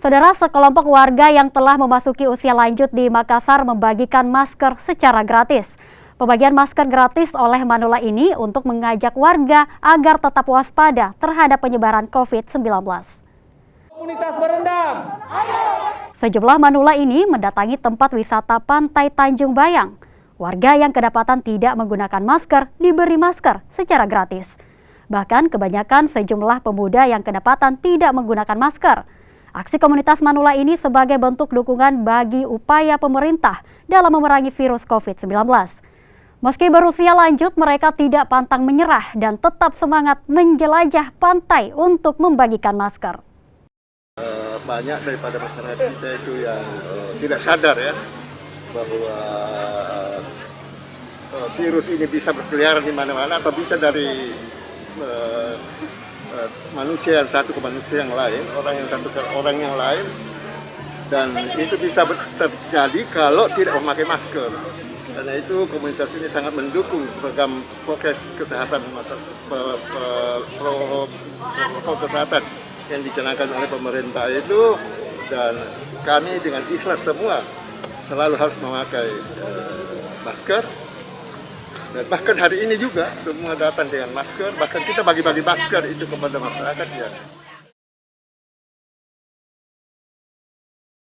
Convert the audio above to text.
Saudara, sekelompok warga yang telah memasuki usia lanjut di Makassar membagikan masker secara gratis. Pembagian masker gratis oleh Manula ini untuk mengajak warga agar tetap waspada terhadap penyebaran COVID-19. Komunitas berendam. Sejumlah Manula ini mendatangi tempat wisata Pantai Tanjung Bayang. Warga yang kedapatan tidak menggunakan masker diberi masker secara gratis. Bahkan kebanyakan sejumlah pemuda yang kedapatan tidak menggunakan masker. Aksi komunitas Manula ini sebagai bentuk dukungan bagi upaya pemerintah dalam memerangi virus COVID-19. Meski berusia lanjut, mereka tidak pantang menyerah dan tetap semangat menjelajah pantai untuk membagikan masker. Banyak daripada masyarakat kita itu yang tidak sadar ya bahwa virus ini bisa berkeliaran di mana-mana atau bisa dari manusia yang satu ke manusia yang lain, orang yang satu ke orang yang lain, dan itu bisa terjadi kalau tidak memakai masker. Karena itu komunitas ini sangat mendukung program prokes kesehatan, protokol kesehatan yang dicanangkan oleh pemerintah itu, dan kami dengan ikhlas semua selalu harus memakai masker. Dan bahkan hari ini juga semua datang dengan masker, bahkan kita bagi-bagi masker itu kepada masyarakat ya.